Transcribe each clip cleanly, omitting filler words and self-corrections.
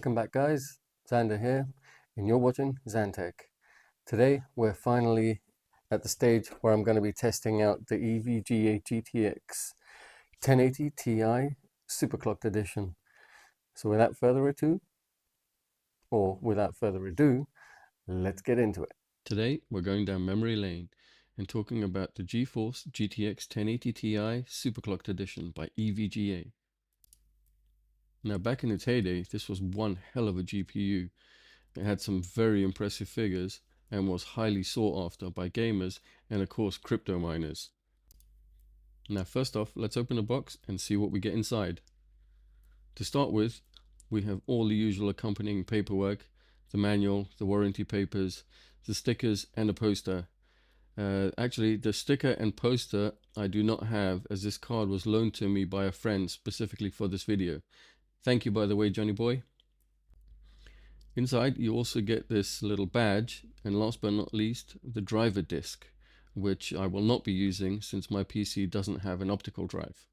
Welcome back, guys. Xander here, and you're watching XanTech. Today we're finally at the stage where I'm going to be testing out the EVGA GTX 1080 Ti Superclocked Edition. So without further ado, let's get into it. Today we're going down memory lane and talking about the GeForce GTX 1080 Ti Superclocked Edition by EVGA. Now, back in its heyday, this was one hell of a GPU. It had some very impressive figures and was highly sought after by gamers and, of course, crypto miners. Now, first off, let's open the box and see what we get inside. To start with, we have all the usual accompanying paperwork, the manual, the warranty papers, the stickers, and a poster. Actually, the sticker and poster I do not have, as this card was loaned to me by a friend specifically for this video. Thank you, by the way, Johnny boy. Inside, you also get this little badge, and last but not least, the driver disc, which I will not be using since my PC doesn't have an optical drive.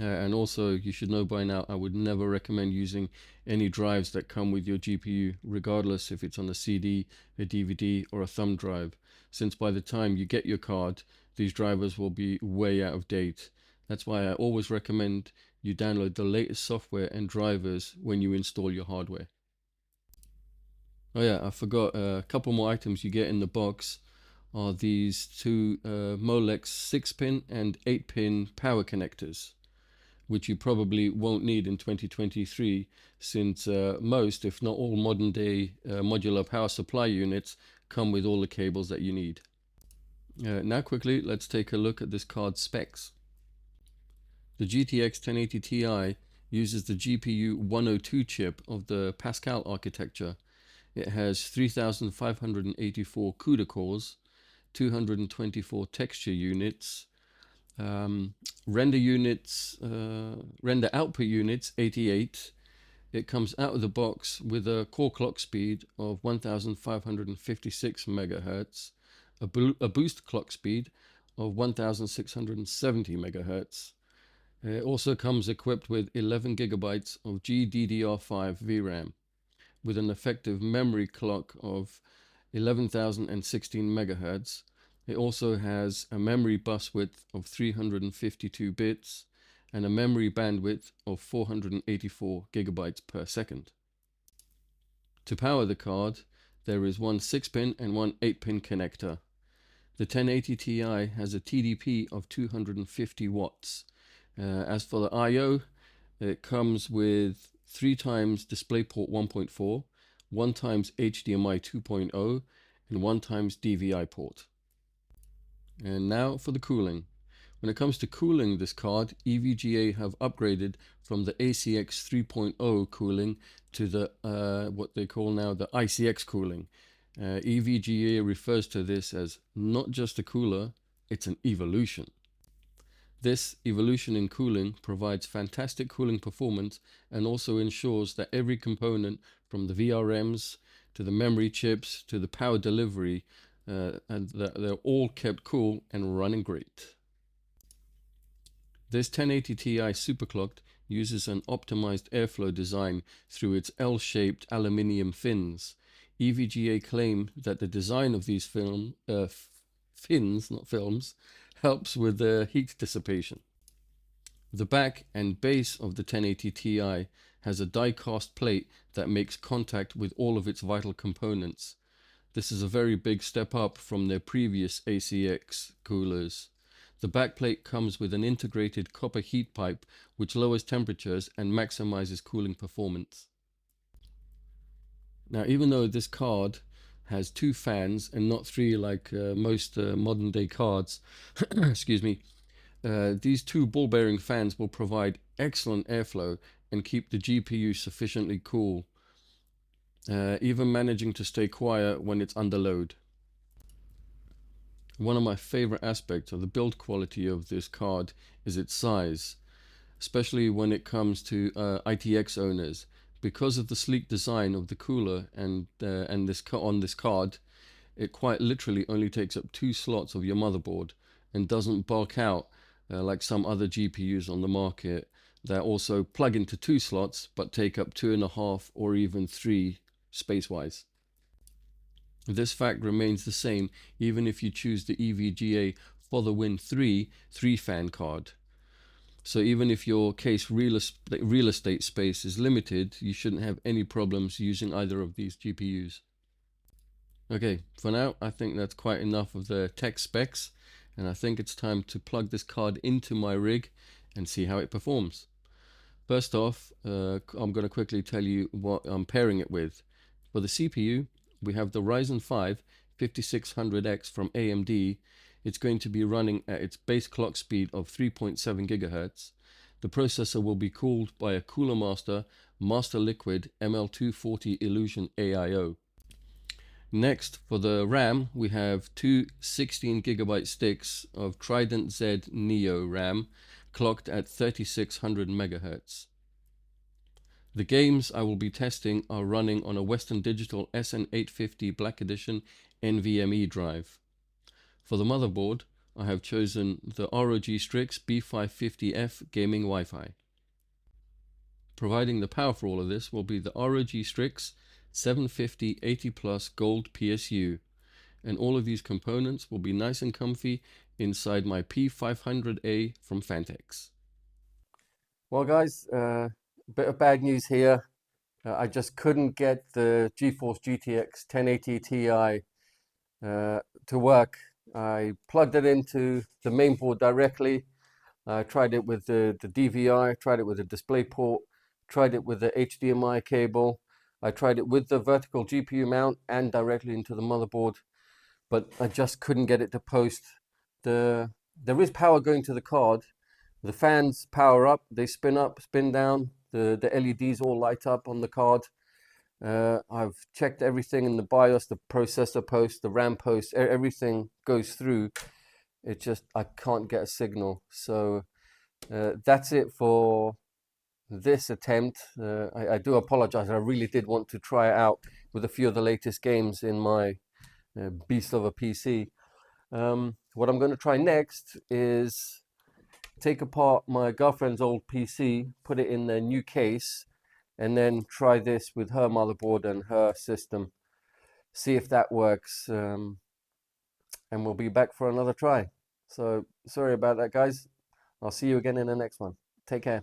And also, you should know by now, I would never recommend using any drives that come with your GPU, regardless if it's on a CD, a DVD, or a thumb drive, since by the time you get your card, these drivers will be way out of date. That's why I always recommend you download the latest software and drivers when you install your hardware. Oh yeah, I forgot, a couple more items you get in the box are these two Molex 6-pin and 8-pin power connectors, which you probably won't need in 2023 since most, if not all, modern day modular power supply units come with all the cables that you need. Now quickly, let's take a look at this card's specs. The GTX 1080 Ti uses the GPU 102 chip of the Pascal architecture. It has 3,584 CUDA cores, 224 texture units, render output units 88. It comes out of the box with a core clock speed of 1556 megahertz, a boost clock speed of 1670 megahertz. It also comes equipped with 11 gigabytes of GDDR5 VRAM with an effective memory clock of 11,016 megahertz. It also has a memory bus width of 352 bits and a memory bandwidth of 484 gigabytes per second. To power the card, there is one 6-pin and one 8-pin connector. The 1080 Ti has a TDP of 250 watts. As for the I/O, it comes with 3 times DisplayPort 1.4, 1 times HDMI 2.0, and 1 times DVI port. And now for the cooling. When it comes to cooling this card, EVGA have upgraded from the ACX 3.0 cooling to the what they call now the ICX cooling. EVGA refers to this as not just a cooler, it's an evolution. This evolution in cooling provides fantastic cooling performance and also ensures that every component from the VRMs to the memory chips to the power delivery and they're all kept cool and running great. This 1080 Ti Superclocked uses an optimized airflow design through its L-shaped aluminium fins. EVGA claim that the design of these fins, not films, helps with the heat dissipation. The back and base of the 1080 Ti has a die-cast plate that makes contact with all of its vital components. This is a very big step up from their previous ACX coolers. The backplate comes with an integrated copper heat pipe which lowers temperatures and maximizes cooling performance. Now, even though this card has 2 fans and not 3 like most modern day cards, excuse me, these 2 ball bearing fans will provide excellent airflow and keep the GPU sufficiently cool, even managing to stay quiet when it's under load. One of my favorite aspects of the build quality of this card is its size, especially when it comes to ITX owners. Because of the sleek design of the cooler and on this card, it quite literally only takes up 2 slots of your motherboard and doesn't bulk out like some other GPUs on the market, that also plug into 2 slots but take up 2.5 or even 3 space-wise. This fact remains the same even if you choose the EVGA for the Win 3 3-fan card. So even if your case real estate space is limited, you shouldn't have any problems using either of these GPUs. Okay, for now, I think that's quite enough of the tech specs, and I think it's time to plug this card into my rig and see how it performs. First off, I'm going to quickly tell you what I'm pairing it with. For the CPU, we have the Ryzen 5 5600X from AMD. It's going to be running at its base clock speed of 3.7 GHz. The processor will be cooled by a Cooler Master Liquid ML240 Illusion AIO. Next, for the RAM, we have two 16GB sticks of Trident Z Neo RAM clocked at 3600 MHz. The games I will be testing are running on a Western Digital SN850 Black Edition NVMe drive. For the motherboard, I have chosen the ROG Strix B550F Gaming Wi-Fi. Providing the power for all of this will be the ROG Strix 750 80 Plus Gold PSU, and all of these components will be nice and comfy inside my P500A from Fantex. Well, guys, bit of bad news here. I just couldn't get the GeForce GTX 1080 Ti to work. I plugged it into the main board directly. I tried it with the DVI, tried it with the DisplayPort, tried it with the HDMI cable. I tried it with the vertical GPU mount and directly into the motherboard, but I just couldn't get it to post. There is power going to the card. The fans power up, they spin up, spin down. The LEDs all light up on the card. I've checked everything in the BIOS, the processor post, the RAM post, everything goes through. It just, I can't get a signal. So that's it for this attempt. I do apologize. I really did want to try it out with a few of the latest games in my beast of a PC. What I'm going to try next is take apart my girlfriend's old PC, put it in their new case, and then try this with her motherboard and her system. See if that works. And we'll be back for another try. So sorry about that, guys. I'll see you again in the next one. Take care.